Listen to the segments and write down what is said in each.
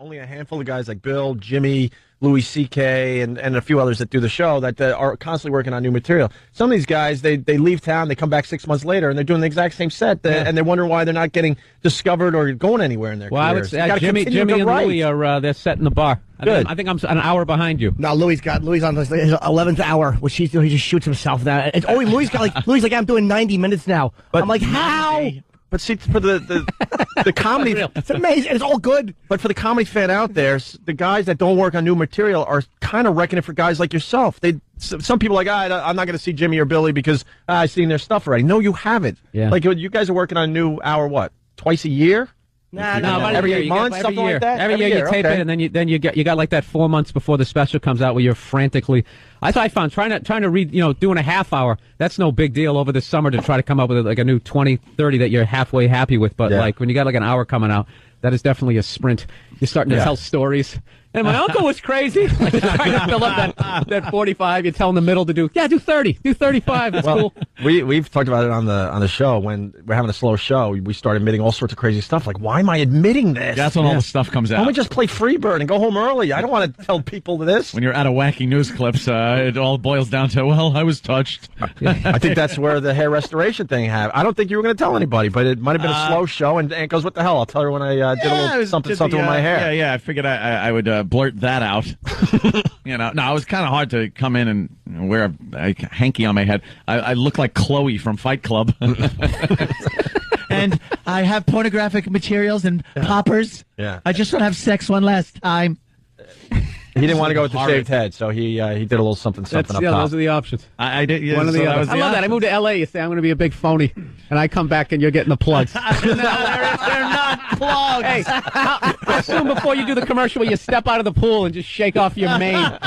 only a handful of guys like Bill, Jimmy, Louis C.K., and a few others that do the show that are constantly working on new material. Some of these guys, they leave town, they come back 6 months later, and they're doing the exact same set, and they're wondering why they're not getting discovered or going anywhere in their careers. I would say Jimmy and Louis are they're setting the bar. Good. I think I'm an hour behind you. No, Louis on his 11th hour, which he's doing. He just shoots himself now. It's only Louis like I'm doing 90 minutes now. But I'm like, how? But see, for the comedy, it's amazing. It's all good. But for the comedy fan out there, the guys that don't work on new material are kind of wrecking it for guys like yourself. Some people are like, I'm not going to see Jimmy or Billy because I've seen their stuff already. No, you haven't. Yeah. Like you guys are working on a new hour, what, twice a year? No, every 8 months, something like that. Every year you tape it, and then you got like that 4 months before the special comes out where you're frantically. I found trying to read, doing a half hour. That's no big deal over the summer to try to come up with like a new 20, 30 that you're halfway happy with. But like when you got like an hour coming out, that is definitely a sprint. You're starting to tell stories. And my uncle was crazy. Like trying to fill up that 45. You tell him the middle to do 30, do 35. That's cool. We've talked about it on the show when we're having a slow show. We start admitting all sorts of crazy stuff. Like, why am I admitting this? That's when all the stuff comes out. Why don't we just play Freebird and go home early? I don't want to tell people this. When you're out of wacky news clips, it all boils down to, well, I was touched. I think that's where the hair restoration thing happened. I don't think you were going to tell anybody, but it might have been a slow show. And Aunt goes, what the hell? I'll tell her when I did a little something with my hair. Yeah, I figured I would blurt that out. No, it was kind of hard to come in and wear a hanky on my head. I look like Chloe from Fight Club. And I have pornographic materials and poppers. Yeah. I just want to have sex one last time. He didn't want to go with the shaved head, so he did a little something up top. Those are the options. I did. Yeah, One of the others. I love that. I moved to L.A. You say I'm going to be a big phony, and I come back and you're getting the plugs. No, they're not plugs. Hey, how soon before you do the commercial where you step out of the pool and just shake off your mane?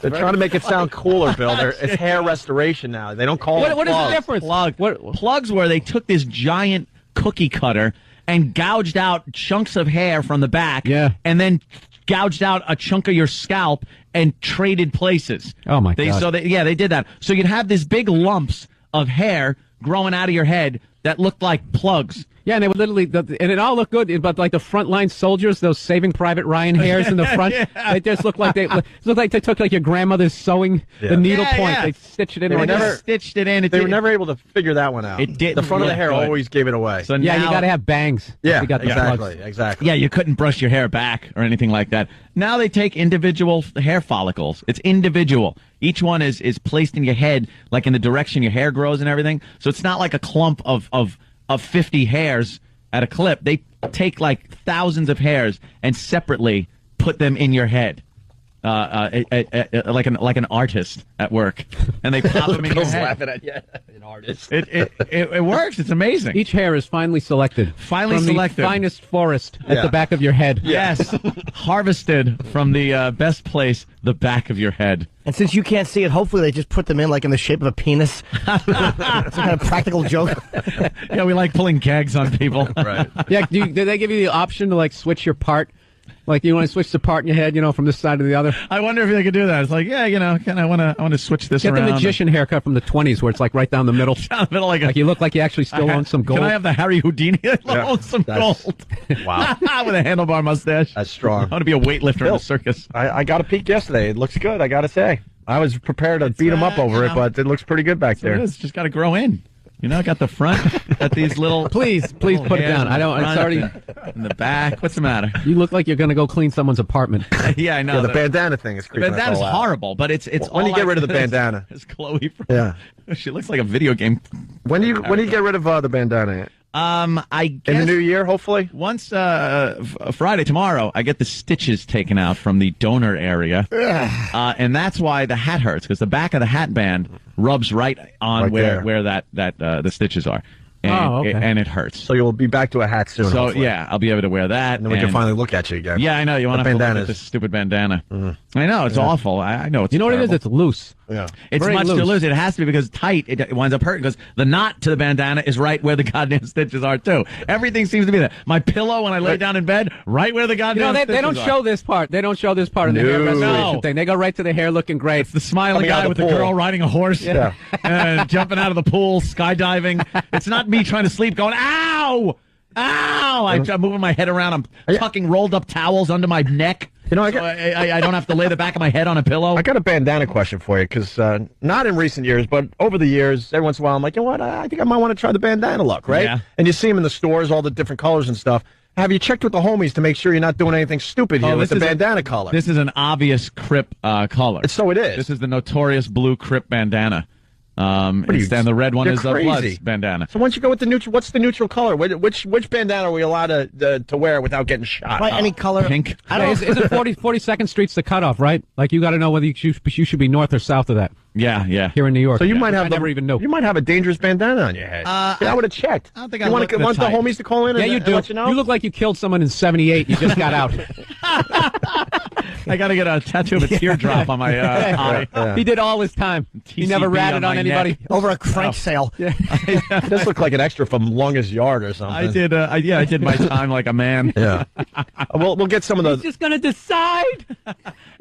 They're trying to make it sound cooler, Bill. It's hair restoration now. They don't call it What is the difference? Plugs where they took this giant cookie cutter and gouged out chunks of hair from the back, and then gouged out a chunk of your scalp and traded places. Oh my God! So they did that. So you'd have these big lumps of hair growing out of your head that looked like plugs. Yeah, and they would literally, and it all looked good, but like the frontline soldiers, those Saving Private Ryan hairs in the front, they just look like they took like your grandmother's sewing the needle point. They stitched it in. Stitched it in. They were never able to figure that one out. It did. The front of the hair always gave it away. So you got to have bangs. Yeah, you got the plugs. Exactly. Yeah, you couldn't brush your hair back or anything like that. Now they take individual hair follicles. It's individual. Each one is placed in your head, like in the direction your hair grows and everything. So it's not like a clump of 50 hairs at a clip. They take like thousands of hairs and separately put them in your head, like an artist at work, and they pop them in your head. Laughing at you, an artist. It works. It's amazing. Each hair is finely selected. Finely from selected. The finest forest at the back of your head. Yes, harvested from the best place, the back of your head. And since you can't see it, hopefully they just put them in like in the shape of a penis. Some kind of practical joke. Yeah, we like pulling gags on people. Right. Yeah, do they give you the option to like switch your part? Like you want to switch the part in your head, from this side to the other? I wonder if they could do that. It's like, I want to switch this around. Get the magician haircut from the 20s where it's like right down the middle. Down the middle, like you look like you actually still own some gold. Can I have the Harry Houdini? I own some gold. Wow. With a handlebar mustache. That's strong. I want to be a weightlifter in a circus. I got a peek yesterday. It looks good, I got to say. I was prepared to beat him up over it, but it looks pretty good back there. It's just got to grow in. I got the front, got these little. Please put it down. I don't. It's already in the back. What's the matter? You look like you're going to go clean someone's apartment. Yeah, I know. Yeah, the bandana thing is creepy. The bandana's horrible, but it's. When do you get rid of the bandana? It's Chloe. She looks like a video game. When do you get rid of the bandana? I guess in the new year, hopefully. Once Friday, tomorrow, I get the stitches taken out from the donor area, and that's why the hat hurts, because the back of the hat band rubs right on where the stitches are. And, and it hurts. So you'll be back to a hat soon. So hopefully. Yeah, I'll be able to wear that, and then we can finally look at you again. Yeah, I know. You want to look at this stupid bandana. I know it's awful. I know it's. You know terrible. what it is? It's loose. Yeah, it's very much loose. too loose. It has to be because tight. It winds up hurting because the knot to the bandana is right where the goddamn stitches are too. Everything seems to be there. My pillow when I lay down in bed, right where the goddamn. They don't show this part. They don't show this part in the hair restoration thing. They go right to the hair looking great. It's the smiling guy with the girl riding a horse, jumping out of the pool, skydiving. It's not me trying to sleep, going ow. Ow! I'm moving my head around. I'm tucking rolled up towels under my neck. You know, I don't have to lay the back of my head on a pillow. I got a bandana question for you, because not in recent years, but over the years, every once in a while, I'm like, you know what? I think I might want to try the bandana look, right? Yeah. And you see them in the stores, all the different colors and stuff. Have you checked with the homies to make sure you're not doing anything stupid here with the bandana color? This is an obvious Crip color. So it is. This is the notorious blue Crip bandana. And the red one is a Bloods bandana. So once you go with the neutral, what's the neutral color? Which bandana are we allowed to wear without getting shot? Right, any color. Pink. I don't. Isn't 42nd Street's the cutoff, right? Like you got to know whether you should be north or south of that. Yeah. Here in New York. So you might have. I never even know. You might have a dangerous bandana on your head. I would have checked. I don't think you want the homies to call in. Yeah, and, you do. Let you know? You look like you killed someone in '78. You just got out. I got to get a tattoo of a teardrop on my eye. Yeah. He did all his time. He never ratted on anybody. Neck. Over a crank sale. Yeah. This looked like an extra from Longest Yard or something. I did. I did my time like a man. Yeah. We'll get some of the. He's just gonna decide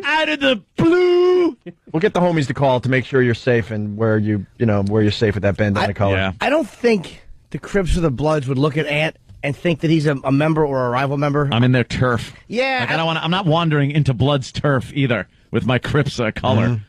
Out of the blue. We'll get the homies to call to make sure you're safe and where you're safe with that bandana color. Yeah. I don't think the Crips or the Bloods would look at Ant and think that he's a member or a rival member. I'm in their turf. Yeah. Like, I'm not wandering into Blood's turf either with my Crips color.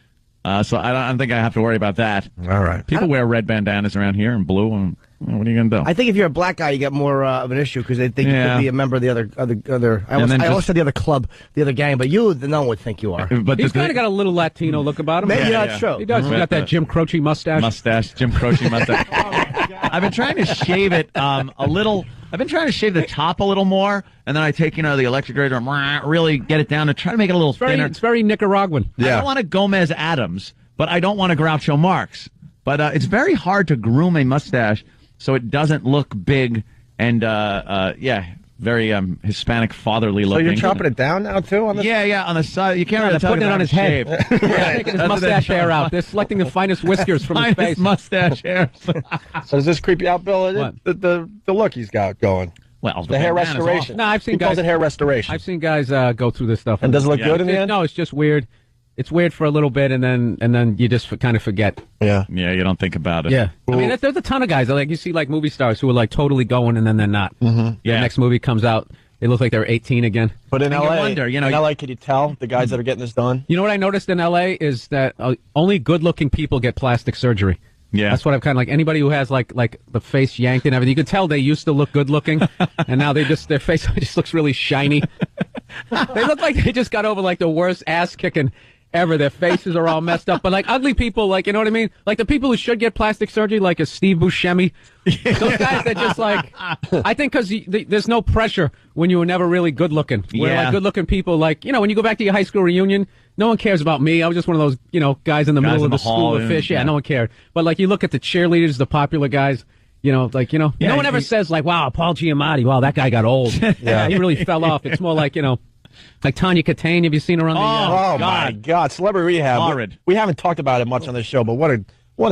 So I don't think I have to worry about that. All right. People wear red bandanas around here and blue. And what are you going to do? I think if you're a black guy, you get more of an issue because they think you could be a member of the other. I almost said the other club, the other gang, but no one would think you are. But He's kind of got a little Latino look about him. Maybe that's true. He does. He's got that Jim Croce mustache. Jim Croce mustache. I've been trying to shave it a little. I've been trying to shave the top a little more, and then I take the electric razor and really get it down and try to make it a little thinner. It's very Nicaraguan. I don't want a Gomez Adams, but I don't want a Groucho Marx. But it's very hard to groom a mustache so it doesn't look big and very Hispanic fatherly looking. So you're chopping it down now too on the on the side. You can't really they're putting it on his head. Taking his mustache hair out. They're selecting the finest whiskers from his face. Mustache hair. So does this creep you out, Bill? The look he's got going. Well, the hair restoration. No, I've seen he guys. calls it hair restoration. I've seen guys go through this stuff. And does it look good in the end? No, it's just weird. It's weird for a little bit, and then you just kind of forget. Yeah, you don't think about it. Yeah, I mean, there's a ton of guys. Like you see, like movie stars who are like totally going, and then they're not. Mm-hmm. Yeah, the next movie comes out, they look like they're 18 again. But in LA, wonder, in LA, can you tell the guys that are getting this done? You know what I noticed in LA is that only good-looking people get plastic surgery. Yeah, that's what I'm kind of like. Anybody who has like the face yanked and everything, you could tell they used to look good-looking, and now their face just looks really shiny. They look like they just got over like the worst ass kicking ever. Their faces are all messed up, but like ugly people, like, you know what I mean? Like the people who should get plastic surgery, like a Steve Buscemi. Those guys that just like, I think because there's no pressure when you were never really good looking. Where like good looking people, like, when you go back to your high school reunion, no one cares about me. I was just one of those, guys in the middle of the school of fish. Yeah, no one cared. But like you look at the cheerleaders, the popular guys. No one ever says like, wow, Paul Giamatti, wow, that guy got old. Yeah, he really fell off. It's more like, like Tanya Catane. Have you seen her on the? Oh my God, Celebrity Rehab. Horrid. We haven't talked about it much on this show, but what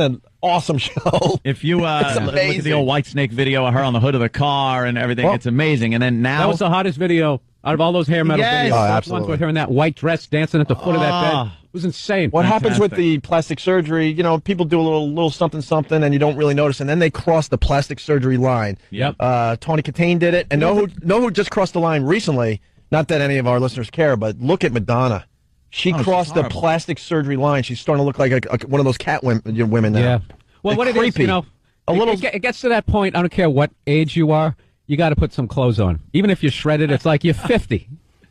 an awesome show. If you look at the old Whitesnake video of her on the hood of the car and everything, it's amazing. And then now that was the hottest video out of all those hair metal videos. Oh, absolutely. Ones with her in that white dress dancing at the foot of that bed. It was insane. What happens with the plastic surgery? People do a little something, and you don't really notice, and then they cross the plastic surgery line. Yep. Tony Catane did it, and know who just crossed the line recently? Not that any of our listeners care, but look at Madonna. She crossed the plastic surgery line. She's starting to look like one of those cat women now. Yeah. Well, what creepy. It is, it gets to that point. I don't care what age you are. You got to put some clothes on. Even if you're shredded, it's like you're 50.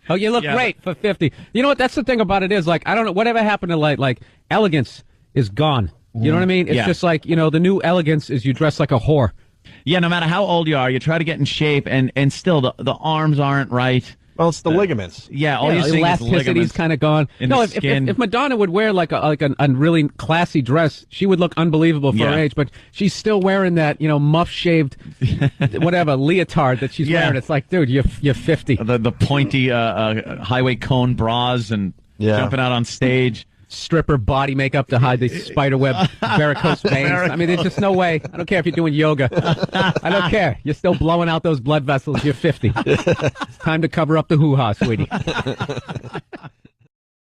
Oh, you look great for 50. You know what? That's the thing about it is, like, I don't know, whatever happened to, like elegance is gone. You know what I mean? It's just like, the new elegance is you dress like a whore. Yeah, no matter how old you are, you try to get in shape, and still the arms aren't right. Well, it's the ligaments. Yeah, all you see is ligaments kind of gone. If Madonna would wear like a really classy dress, she would look unbelievable for her age. But she's still wearing that muff shaved whatever leotard that she's wearing. It's like, dude, you're 50. The pointy highway cone bras and jumping out on stage. Stripper body makeup to hide the spiderweb varicose veins. I mean, there's just no way. I don't care if you're doing yoga. I don't care. You're still blowing out those blood vessels. You're 50. It's time to cover up the hoo-ha, sweetie.